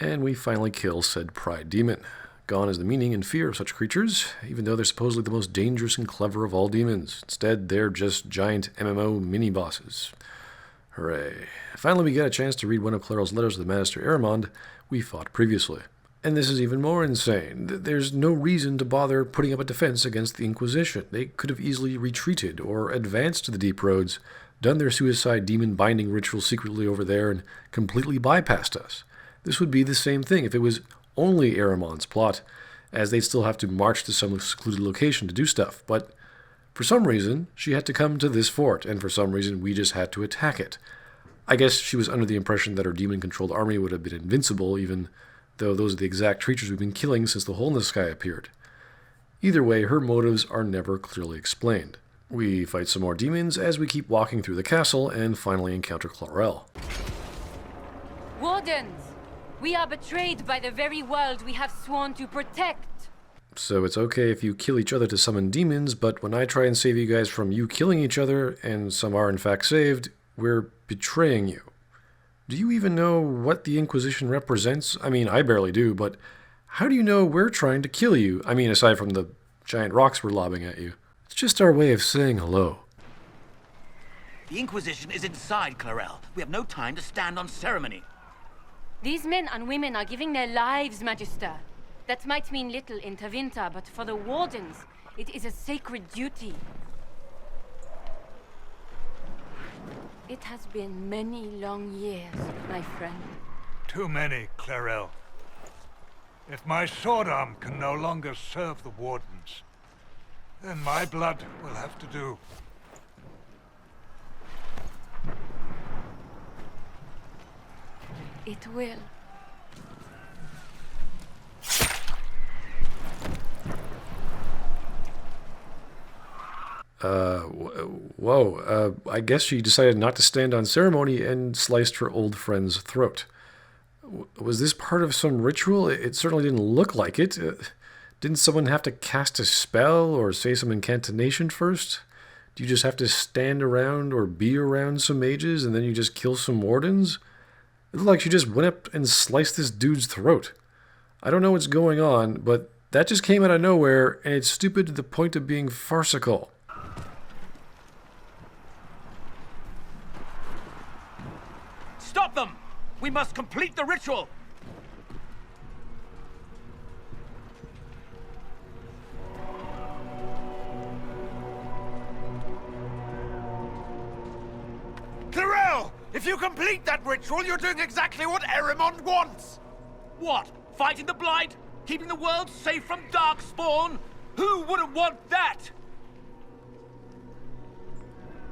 And we finally kill said pride demon. Gone is the meaning and fear of such creatures, even though they're supposedly the most dangerous and clever of all demons. Instead, they're just giant MMO mini-bosses. Hooray. Finally, we get a chance to read one of Clarel's letters to the Magister Aramond we fought previously. And this is even more insane. There's no reason to bother putting up a defense against the Inquisition. They could have easily retreated or advanced to the Deep Roads, done their suicide demon binding ritual secretly over there, and completely bypassed us. This would be the same thing if it was only Aramond's plot, as they'd still have to march to some secluded location to do stuff. But for some reason, she had to come to this fort, and for some reason, we just had to attack it. I guess she was under the impression that her demon-controlled army would have been invincible, even though those are the exact creatures we've been killing since the Hole in the Sky appeared. Either way, her motives are never clearly explained. We fight some more demons as we keep walking through the castle and finally encounter Clarel. Wardens! We are betrayed by the very world we have sworn to protect. So it's okay if you kill each other to summon demons, but when I try and save you guys from you killing each other, and some are in fact saved, we're betraying you. Do you even know what the Inquisition represents? I mean, I barely do, but how do you know we're trying to kill you? I mean, aside from the giant rocks we're lobbing at you. It's just our way of saying hello. The Inquisition is inside, Clarel. We have no time to stand on ceremony. These men and women are giving their lives, Magister. That might mean little in Tavinta, but for the Wardens, it is a sacred duty. It has been many long years, my friend. Too many, Clarel. If my sword arm can no longer serve the Wardens, then my blood will have to do. It will. Whoa, I guess she decided not to stand on ceremony and sliced her old friend's throat. Was this part of some ritual? It certainly didn't look like it. Didn't someone have to cast a spell or say some incantation first? Do you just have to stand around or be around some mages and then you just kill some wardens? It looked like she just went up and sliced this dude's throat. I don't know what's going on, but that just came out of nowhere, and it's stupid to the point of being farcical. Stop them! We must complete the ritual! Clarel! If you complete that ritual, you're doing exactly what Aramond wants! What? Fighting the blight? Keeping the world safe from darkspawn? Who wouldn't want that?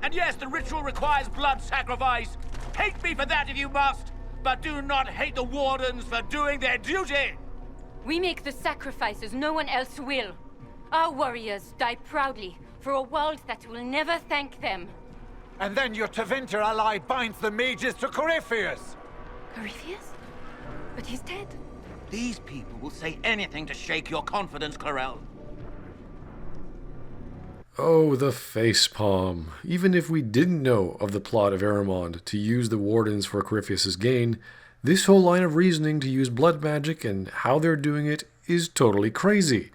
And yes, the ritual requires blood sacrifice. Hate me for that if you must, but do not hate the Wardens for doing their duty! We make the sacrifices no one else will. Our warriors die proudly for a world that will never thank them. And then your Tavinta ally binds the mages to Corypheus! Corypheus? But he's dead. These people will say anything to shake your confidence, Clarel. Oh, the facepalm. Even if we didn't know of the plot of Aramond to use the Wardens for Corypheus' gain, this whole line of reasoning to use blood magic and how they're doing it is totally crazy.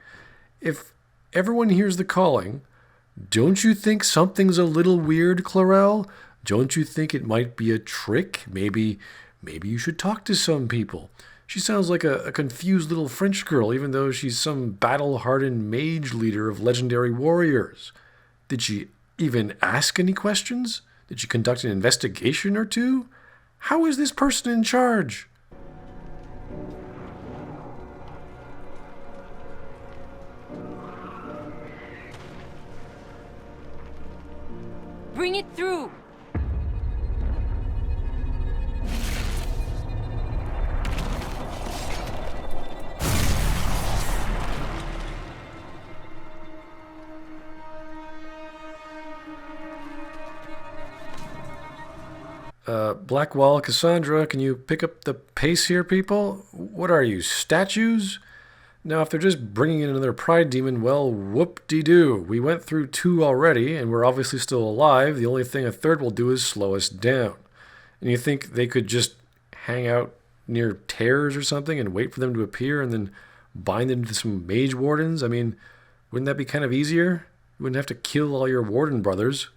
If everyone hears the calling, don't you think something's a little weird, Clarel? Don't you think it might be a trick? Maybe you should talk to some people. She sounds like a confused little French girl, even though she's some battle-hardened mage leader of legendary warriors. Did she even ask any questions? Did she conduct an investigation or two? How is this person in charge? Bring it through! Blackwall, Cassandra, can you pick up the pace here, people? What are you, statues? Now, if they're just bringing in another pride demon, well, whoop-de-doo. We went through 2 already, and we're obviously still alive. The only thing a third will do is slow us down. And you think they could just hang out near tears or something and wait for them to appear and then bind them to some mage wardens? I mean, wouldn't that be kind of easier? You wouldn't have to kill all your warden brothers.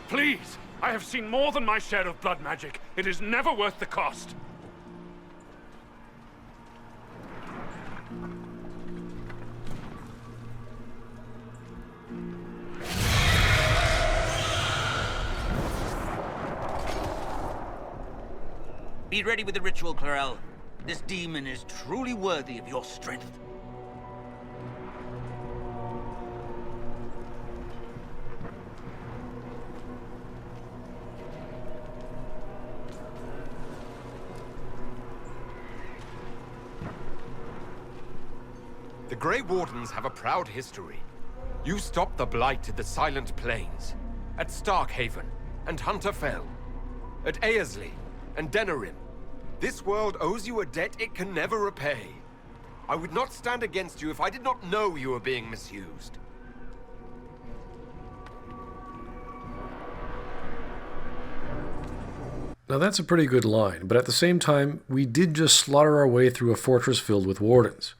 Please! I have seen more than my share of blood magic. It is never worth the cost. Be ready with the ritual, Clarel. This demon is truly worthy of your strength. The Grey Wardens have a proud history. You stopped the Blight at the Silent Plains, at Starkhaven and Hunterfell, at Aersley and Denerim. This world owes you a debt it can never repay. I would not stand against you if I did not know you were being misused. Now that's a pretty good line, but at the same time, we did just slaughter our way through a fortress filled with wardens.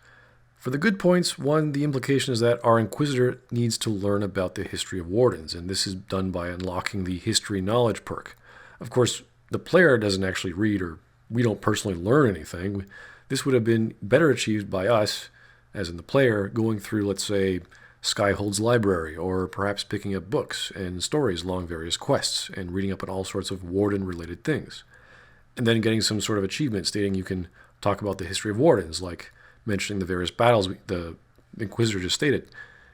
For the good points, one, the implication is that our Inquisitor needs to learn about the history of wardens, and this is done by unlocking the History Knowledge perk. Of course, the player doesn't actually read, or we don't personally learn anything. This would have been better achieved by us, as in the player, going through, let's say, Skyhold's library, or perhaps picking up books and stories along various quests, and reading up on all sorts of warden-related things. And then getting some sort of achievement stating you can talk about the history of wardens, like mentioning the various battles the Inquisitor just stated.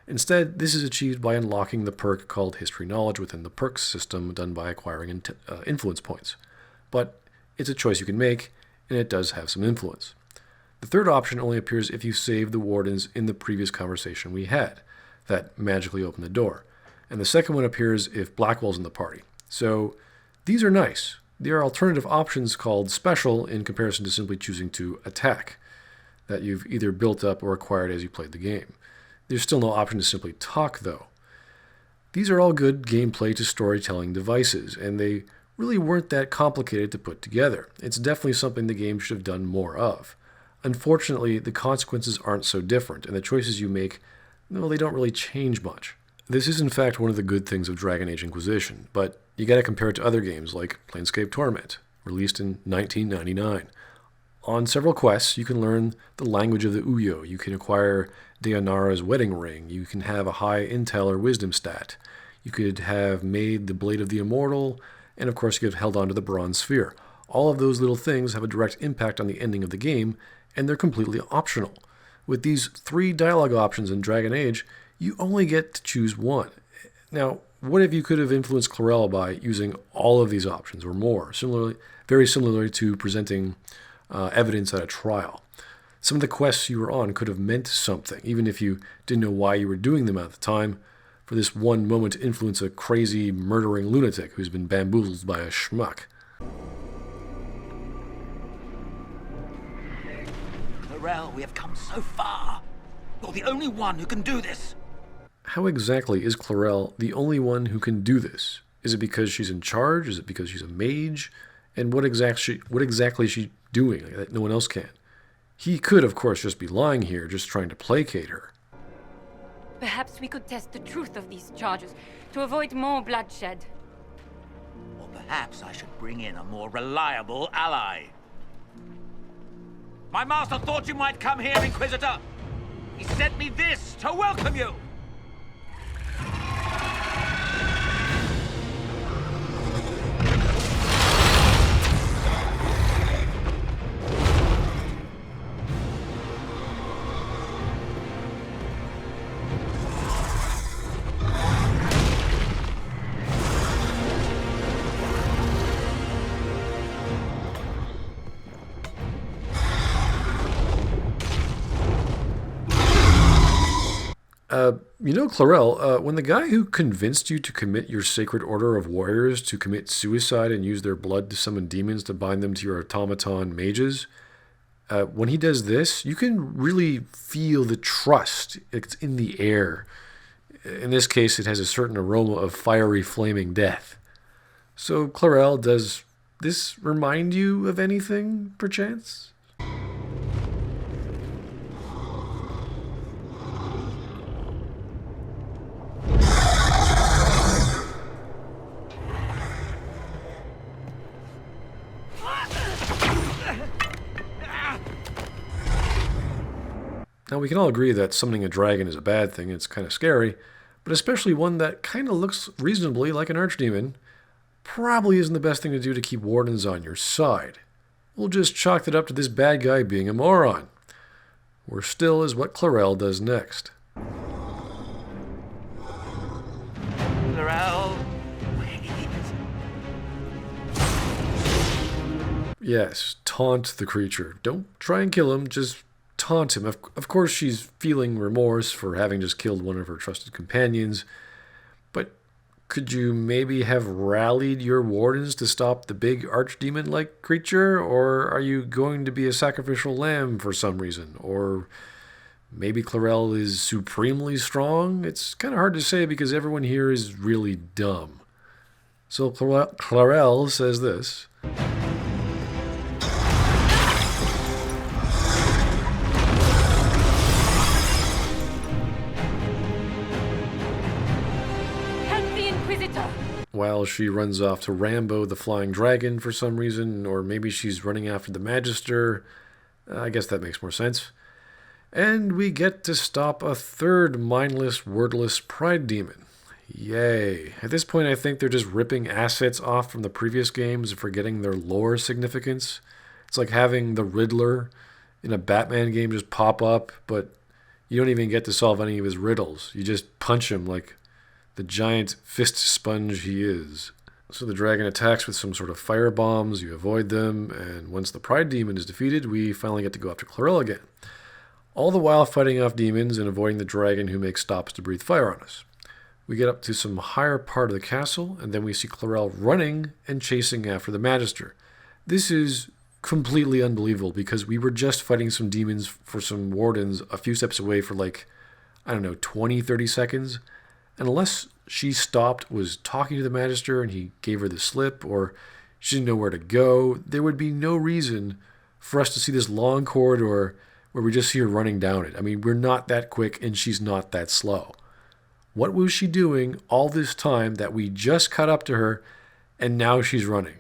Instead, this is achieved by unlocking the perk called History Knowledge within the perks system, done by acquiring influence points. But it's a choice you can make, and it does have some influence. The third option only appears if you save the wardens in the previous conversation we had, that magically opened the door. And the second one appears if Blackwell's in the party. So these are nice. There are alternative options called special in comparison to simply choosing to attack, that you've either built up or acquired as you played the game. There's still no option to simply talk, though. These are all good gameplay to storytelling devices, and they really weren't that complicated to put together. It's definitely something the game should have done more of. Unfortunately, the consequences aren't so different, and the choices you make, well, they don't really change much. This is in fact one of the good things of Dragon Age Inquisition, but you gotta compare it to other games like Planescape Torment, released in 1999. On several quests, you can learn the language of the Uyo, you can acquire Deonara's wedding ring, you can have a high intel or wisdom stat, you could have made the Blade of the Immortal, and of course you could have held on to the Bronze Sphere. All of those little things have a direct impact on the ending of the game, and they're completely optional. With these 3 dialogue options in Dragon Age, you only get to choose one. Now, what if you could have influenced Clarel by using all of these options or more, very similarly to presenting evidence at a trial? Some of the quests you were on could have meant something, even if you didn't know why you were doing them at the time, for this one moment to influence a crazy, murdering lunatic who's been bamboozled by a schmuck. Clarel, we have come so far. You're the only one who can do this. How exactly is Clarel the only one who can do this? Is it because she's in charge? Is it because she's a mage? And what exactly is she doing that no one else can? He could, of course, just be lying here, just trying to placate her. Perhaps we could test the truth of these charges to avoid more bloodshed. Or perhaps I should bring in a more reliable ally. My master thought you might come here, Inquisitor. He sent me this to welcome you. Clarel, when the guy who convinced you to commit your sacred order of warriors to commit suicide and use their blood to summon demons to bind them to your automaton mages, when he does this, you can really feel the trust. It's in the air. In this case, it has a certain aroma of fiery, flaming death. So, Clarel, does this remind you of anything, perchance? Now, we can all agree that summoning a dragon is a bad thing. It's kind of scary, but especially one that kind of looks reasonably like an archdemon probably isn't the best thing to do to keep wardens on your side. We'll just chalk it up to this bad guy being a moron. Worse still is what Clarel does next. Clarel, wait. Yes, taunt the creature. Don't try and kill him, just taunt him. Of course, she's feeling remorse for having just killed one of her trusted companions, but could you maybe have rallied your wardens to stop the big archdemon-like creature, or are you going to be a sacrificial lamb for some reason? Or maybe Clarel is supremely strong? It's kind of hard to say because everyone here is really dumb. So Clarel says this. While she runs off to Rambo the Flying Dragon for some reason, or maybe she's running after the Magister. I guess that makes more sense. And we get to stop a third mindless, wordless pride demon. Yay. At this point, I think they're just ripping assets off from the previous games and forgetting their lore significance. It's like having the Riddler in a Batman game just pop up, but you don't even get to solve any of his riddles. You just punch him like the giant fist sponge he is. So the dragon attacks with some sort of fire bombs, you avoid them, and once the pride demon is defeated, we finally get to go after Clarel again. All the while fighting off demons and avoiding the dragon who makes stops to breathe fire on us. We get up to some higher part of the castle, and then we see Clarel running and chasing after the Magister. This is completely unbelievable because we were just fighting some demons for some wardens a few steps away for 20, 30 seconds. And unless she stopped, was talking to the Magister, and he gave her the slip, or she didn't know where to go, there would be no reason for us to see this long corridor where we just see her running down it. I mean, we're not that quick, and she's not that slow. What was she doing all this time that we just caught up to her, and now she's running?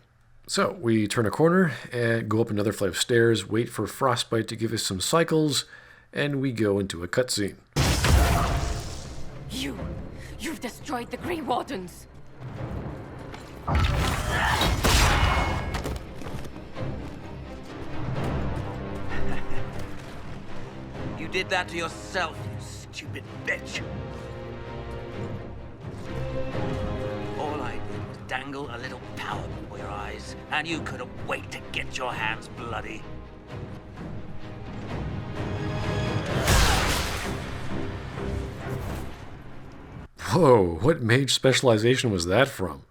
So we turn a corner and go up another flight of stairs, wait for Frostbite to give us some cycles, and we go into a cutscene. You've destroyed the Grey Wardens. You did that to yourself, you stupid bitch. All I did was dangle a little power before your eyes, and you couldn't wait to get your hands bloody. Whoa, what mage specialization was that from?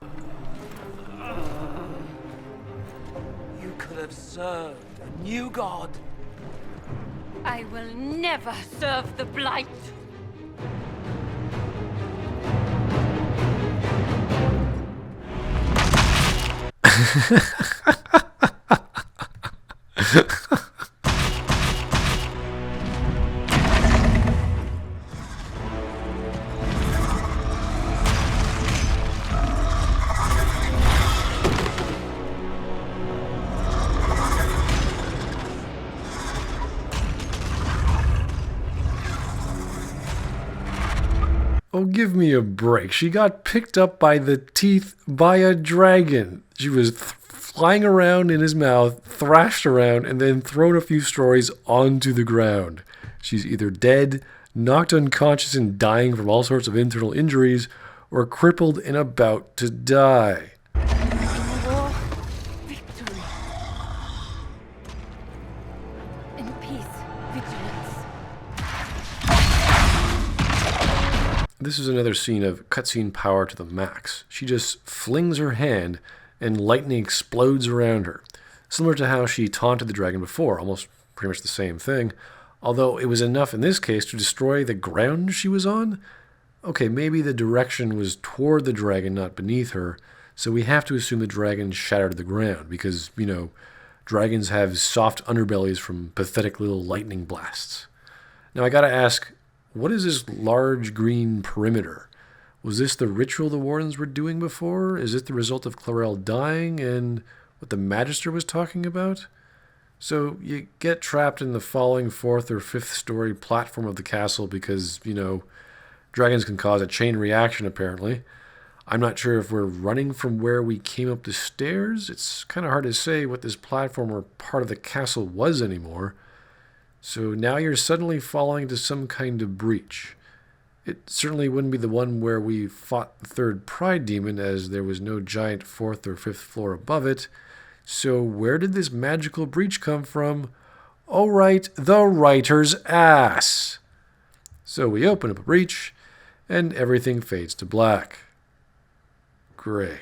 You could have served a new god. I will never serve the Blight. Oh, give me a break. She got picked up by the teeth by a dragon. She was flying around in his mouth, thrashed around, and then thrown a few stories onto the ground. She's either dead, knocked unconscious and dying from all sorts of internal injuries, or crippled and about to die. War, victory. In peace, vigilance. This is another scene of cutscene power to the max. She just flings her hand and lightning explodes around her. Similar to how she taunted the dragon before, almost pretty much the same thing. Although it was enough in this case to destroy the ground she was on. Okay, maybe the direction was toward the dragon, not beneath her, So we have to assume the dragon shattered to the ground because, dragons have soft underbellies from pathetic little lightning blasts. Now I gotta ask, what is this large green perimeter? Was this the ritual the wardens were doing before? Is it the result of Clarel dying and what the magister was talking about? So you get trapped in the falling 4th or 5th story platform of the castle because, dragons can cause a chain reaction apparently. I'm not sure if we're running from where we came up the stairs. It's kind of hard to say what this platform or part of the castle was anymore. So now you're suddenly falling into some kind of breach. It certainly wouldn't be the one where we fought the 3rd pride demon, as there was no giant 4th or 5th floor above it. So where did this magical breach come from? Oh right, the writer's ass. So we open up a breach, and everything fades to black. Great.